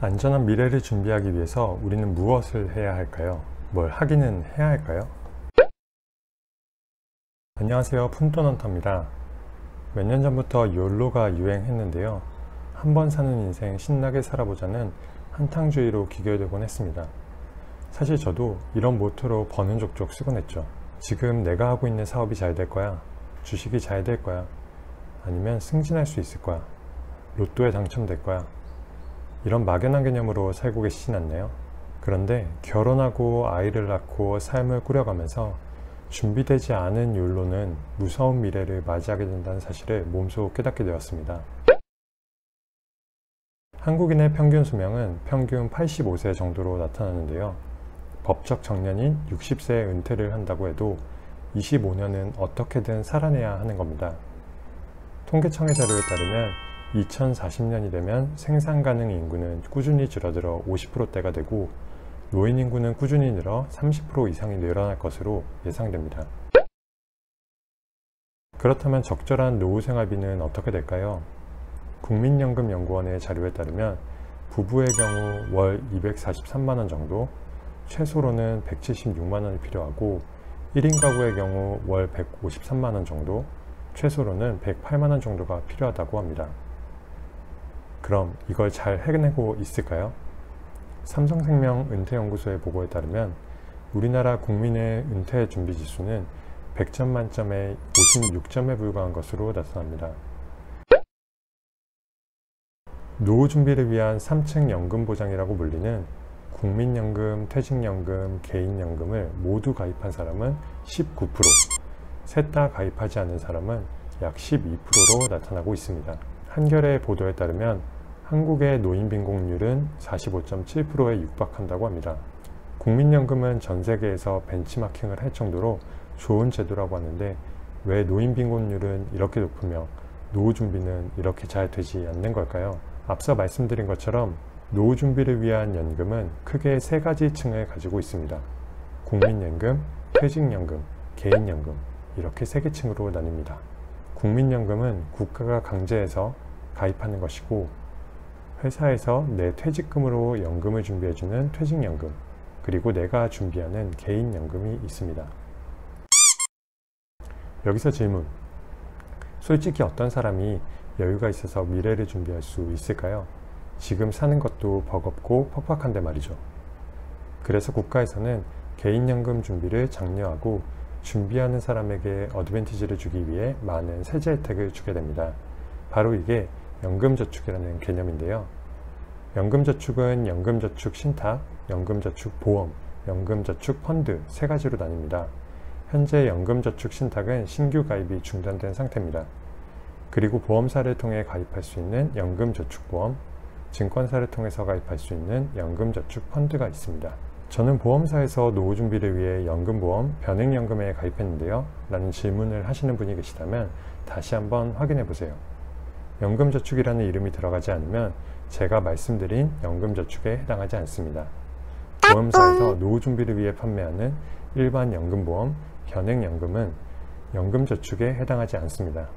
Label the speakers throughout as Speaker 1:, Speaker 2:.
Speaker 1: 안전한 미래를 준비하기 위해서 우리는 무엇을 해야 할까요? 뭘 하기는 해야 할까요? 안녕하세요, 푼돈헌터입니다. 몇 년 전부터 욜로가 유행했는데요. 한 번 사는 인생 신나게 살아보자는 한탕주의로 기결되곤 했습니다. 사실 저도 이런 모토로 버는 족족 쓰곤 했죠. 지금 내가 하고 있는 사업이 잘 될 거야, 주식이 잘 될 거야, 아니면 승진할 수 있을 거야, 로또에 당첨될 거야, 이런 막연한 개념으로 살고 계시진 않나요? 그런데 결혼하고 아이를 낳고 삶을 꾸려가면서 준비되지 않은 욜로는 무서운 미래를 맞이하게 된다는 사실을 몸소 깨닫게 되었습니다. 한국인의 평균 수명은 평균 85세 정도로 나타나는데요. 법적 정년인 60세에 은퇴를 한다고 해도 25년은 어떻게든 살아내야 하는 겁니다. 통계청의 자료에 따르면 2040년이 되면 생산 가능 인구는 꾸준히 줄어들어 50%대가 되고 노인 인구는 꾸준히 늘어 30% 이상이 늘어날 것으로 예상됩니다. 그렇다면 적절한 노후 생활비는 어떻게 될까요? 국민연금연구원의 자료에 따르면 부부의 경우 월 243만원 정도, 최소로는 176만원이 필요하고 1인 가구의 경우 월 153만원 정도, 최소로는 108만원 정도가 필요하다고 합니다. 그럼 이걸 잘 해내고 있을까요? 삼성생명 은퇴연구소의 보고에 따르면 우리나라 국민의 은퇴 준비 지수는 100점 만점에 56점에 불과한 것으로 나타납니다. 노후 준비를 위한 3층 연금보장이라고 불리는 국민연금, 퇴직연금, 개인연금을 모두 가입한 사람은 19%, 셋 다 가입하지 않은 사람은 약 12%로 나타나고 있습니다. 한겨레 보도에 따르면 한국의 노인 빈곤율은 45.7%에 육박한다고 합니다. 국민연금은 전 세계에서 벤치마킹을 할 정도로 좋은 제도라고 하는데 왜 노인 빈곤율은 이렇게 높으며 노후 준비는 이렇게 잘 되지 않는 걸까요? 앞서 말씀드린 것처럼 노후 준비를 위한 연금은 크게 세 가지 층을 가지고 있습니다. 국민연금, 퇴직연금, 개인연금 이렇게 세 개 층으로 나뉩니다. 국민연금은 국가가 강제해서 가입하는 것이고 회사에서 내 퇴직금으로 연금을 준비해주는 퇴직연금, 그리고 내가 준비하는 개인연금이 있습니다. 여기서 질문. 솔직히 어떤 사람이 여유가 있어서 미래를 준비할 수 있을까요? 지금 사는 것도 버겁고 퍽퍽한데 말이죠. 그래서 국가에서는 개인연금 준비를 장려하고 준비하는 사람에게 어드밴티지를 주기 위해 많은 세제 혜택을 주게 됩니다. 바로 이게 연금저축이라는 개념인데요. 연금저축은 연금저축 신탁, 연금저축 보험, 연금저축 펀드 세 가지로 나뉩니다. 현재 연금저축 신탁은 신규 가입이 중단된 상태입니다. 그리고 보험사를 통해 가입할 수 있는 연금저축보험, 증권사를 통해서 가입할 수 있는 연금저축 펀드가 있습니다. 저는 보험사에서 노후 준비를 위해 연금보험, 변액연금에 가입했는데요 라는 질문을 하시는 분이 계시다면 다시 한번 확인해 보세요. 연금저축이라는 이름이 들어가지 않으면 제가 말씀드린 연금저축에 해당하지 않습니다. 보험사에서 노후 준비를 위해 판매하는 일반 연금보험, 변액연금은 연금저축에 해당하지 않습니다.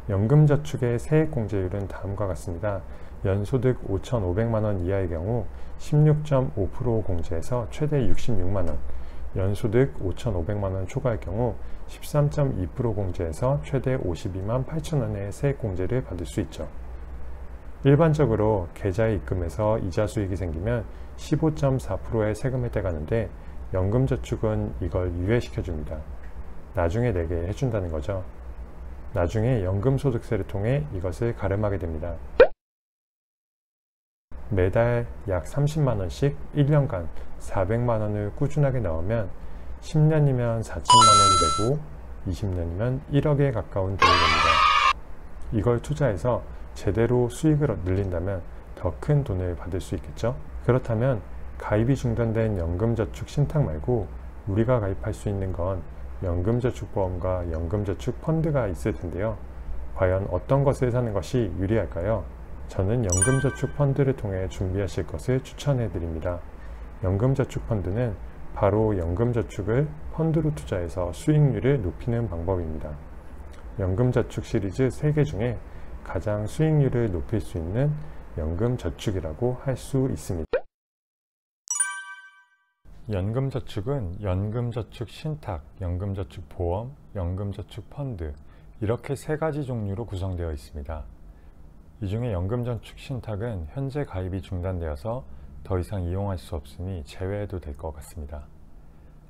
Speaker 1: 연금저축의 세액공제율은 다음과 같습니다. 연소득 5,500만원 이하의 경우 16.5% 공제해서 최대 66만원, 연소득 5,500만원 초과의 경우 13.2% 공제해서 최대 52만 8천원의 세액공제를 받을 수 있죠. 일반적으로 계좌에 입금해서 이자 수익이 생기면 15.4%의 세금을 떼가는데 연금저축은 이걸 유예시켜 줍니다. 나중에 내게 해준다는 거죠. 나중에 연금소득세를 통해 이것을 가름하게 됩니다. 매달 약 30만원씩 1년간 400만원을 꾸준하게 넣으면 10년이면 4천만원이 되고 20년이면 1억에 가까운 돈이 됩니다. 이걸 투자해서 제대로 수익을 늘린다면 더 큰 돈을 받을 수 있겠죠? 그렇다면 가입이 중단된 연금저축 신탁 말고 우리가 가입할 수 있는 건 연금저축보험과 연금저축 펀드가 있을 텐데요. 과연 어떤 것을 사는 것이 유리할까요? 저는 연금저축 펀드를 통해 준비하실 것을 추천해 드립니다. 연금저축 펀드는 바로 연금저축을 펀드로 투자해서 수익률을 높이는 방법입니다. 연금저축 시리즈 3개 중에 가장 수익률을 높일 수 있는 연금저축이라고 할 수 있습니다. 연금저축은 연금저축 신탁, 연금저축 보험, 연금저축 펀드 이렇게 세 가지 종류로 구성되어 있습니다. 이 중에 연금저축 신탁은 현재 가입이 중단되어서 더 이상 이용할 수 없으니 제외해도 될 것 같습니다.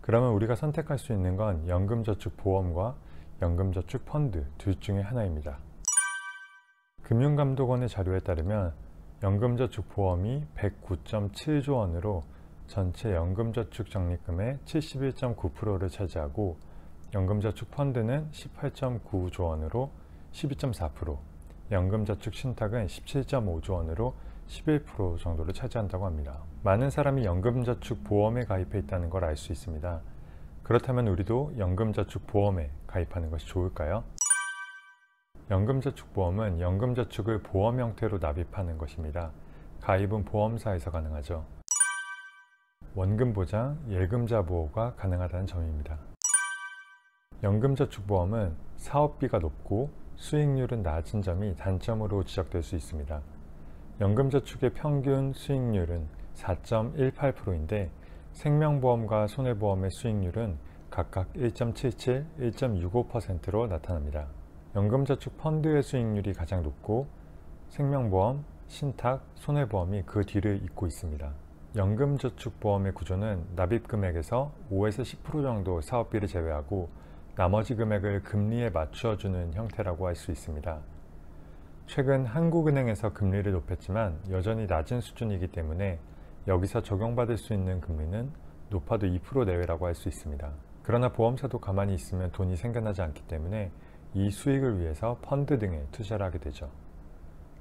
Speaker 1: 그러면 우리가 선택할 수 있는 건 연금저축 보험과 연금저축 펀드 둘 중에 하나입니다. 금융감독원의 자료에 따르면 연금저축 보험이 109.7조 원으로 전체 연금저축 적립금의 71.9%를 차지하고 연금저축 펀드는 18.9조 원으로 12.4%, 연금저축 신탁은 17.5조 원으로 11% 정도를 차지한다고 합니다. 많은 사람이 연금저축 보험에 가입해 있다는 걸 알 수 있습니다. 그렇다면 우리도 연금저축 보험에 가입하는 것이 좋을까요? 연금저축보험은 연금저축을 보험 형태로 납입하는 것입니다. 가입은 보험사에서 가능하죠. 원금보장, 예금자 보호가 가능하다는 점입니다. 연금저축보험은 사업비가 높고 수익률은 낮은 점이 단점으로 지적될 수 있습니다. 연금저축의 평균 수익률은 4.18%인데 생명보험과 손해보험의 수익률은 각각 1.77, 1.65%로 나타납니다. 연금저축 펀드의 수익률이 가장 높고 생명보험, 신탁, 손해보험이 그 뒤를 잇고 있습니다. 연금저축보험의 구조는 납입금액에서 5에서 10% 정도 사업비를 제외하고 나머지 금액을 금리에 맞추어주는 형태라고 할 수 있습니다. 최근 한국은행에서 금리를 높였지만 여전히 낮은 수준이기 때문에 여기서 적용받을 수 있는 금리는 높아도 2% 내외라고 할 수 있습니다. 그러나 보험사도 가만히 있으면 돈이 생겨나지 않기 때문에 이 수익을 위해서 펀드 등에 투자를 하게 되죠.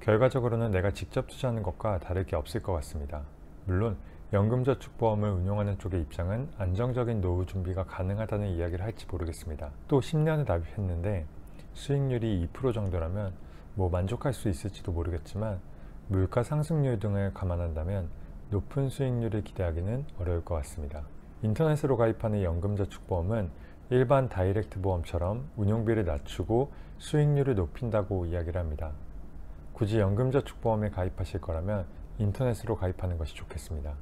Speaker 1: 결과적으로는 내가 직접 투자하는 것과 다를 게 없을 것 같습니다. 물론 연금저축보험을 운용하는 쪽의 입장은 안정적인 노후 준비가 가능하다는 이야기를 할지 모르겠습니다. 또 10년을 납입했는데 수익률이 2% 정도라면 만족할 수 있을지도 모르겠지만 물가 상승률 등을 감안한다면 높은 수익률을 기대하기는 어려울 것 같습니다. 인터넷으로 가입하는 연금저축보험은 일반 다이렉트 보험처럼 운용비를 낮추고 수익률을 높인다고 이야기를 합니다. 굳이 연금저축보험에 가입하실 거라면 인터넷으로 가입하는 것이 좋겠습니다.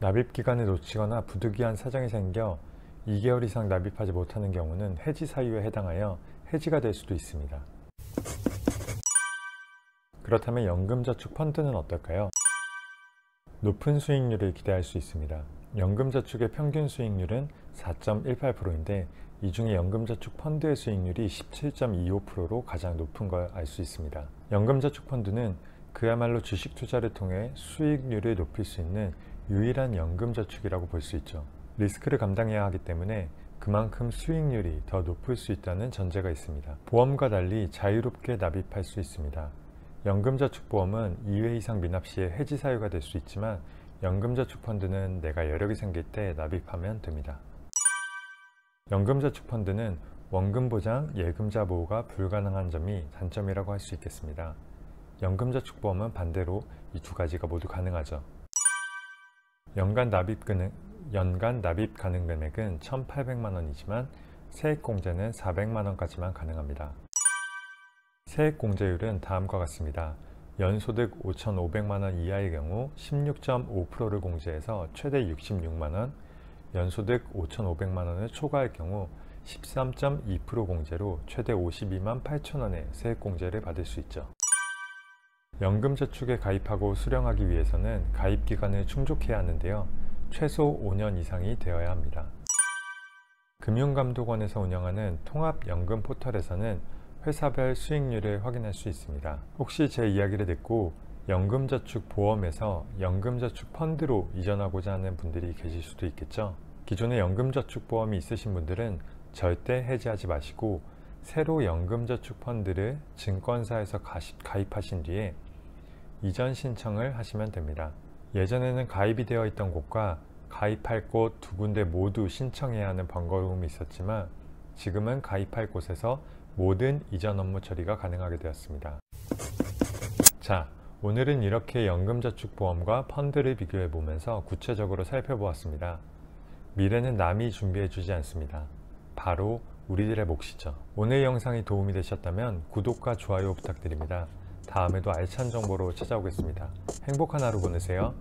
Speaker 1: 납입기간을 놓치거나 부득이한 사정이 생겨 2개월 이상 납입하지 못하는 경우는 해지 사유에 해당하여 해지가 될 수도 있습니다. 그렇다면 연금저축 펀드는 어떨까요? 높은 수익률을 기대할 수 있습니다. 연금저축의 평균 수익률은 4.18%인데 이 중에 연금저축 펀드의 수익률이 17.25%로 가장 높은 걸 알 수 있습니다. 연금저축 펀드는 그야말로 주식 투자를 통해 수익률을 높일 수 있는 유일한 연금저축이라고 볼 수 있죠. 리스크를 감당해야 하기 때문에 그만큼 수익률이 더 높을 수 있다는 전제가 있습니다. 보험과 달리 자유롭게 납입할 수 있습니다. 연금저축보험은 2회 이상 미납 시에 해지 사유가 될 수 있지만 연금저축 펀드는 내가 여력이 생길 때 납입하면 됩니다. 연금저축 펀드는 원금보장, 예금자 보호가 불가능한 점이 단점이라고 할 수 있겠습니다. 연금저축보험은 반대로 이 두 가지가 모두 가능하죠. 연간 납입 가능 금액은 1,800만 원이지만 세액공제는 400만 원까지만 가능합니다. 세액공제율은 다음과 같습니다. 연소득 5,500만 원 이하의 경우 16.5%를 공제해서 최대 66만 원, 연소득 5,500만 원을 초과할 경우 13.2% 공제로 최대 52만 8천 원의 세액공제를 받을 수 있죠. 연금저축에 가입하고 수령하기 위해서는 가입기간을 충족해야 하는데요. 최소 5년 이상이 되어야 합니다. 금융감독원에서 운영하는 통합연금 포털에서는 회사별 수익률을 확인할 수 있습니다. 혹시 제 이야기를 듣고 연금저축 보험에서 연금저축 펀드로 이전하고자 하는 분들이 계실 수도 있겠죠. 기존에 연금저축 보험이 있으신 분들은 절대 해지하지 마시고 새로 연금저축 펀드를 증권사에서 가입하신 뒤에 이전 신청을 하시면 됩니다. 예전에는 가입이 되어 있던 곳과 가입할 곳 두 군데 모두 신청해야 하는 번거로움이 있었지만 지금은 가입할 곳에서 모든 이전 업무 처리가 가능하게 되었습니다. 자, 오늘은 이렇게 연금저축보험과 펀드를 비교해 보면서 구체적으로 살펴보았습니다. 미래는 남이 준비해 주지 않습니다. 바로 우리들의 몫이죠. 오늘 영상이 도움이 되셨다면 구독과 좋아요 부탁드립니다. 다음에도 알찬 정보로 찾아오겠습니다. 행복한 하루 보내세요.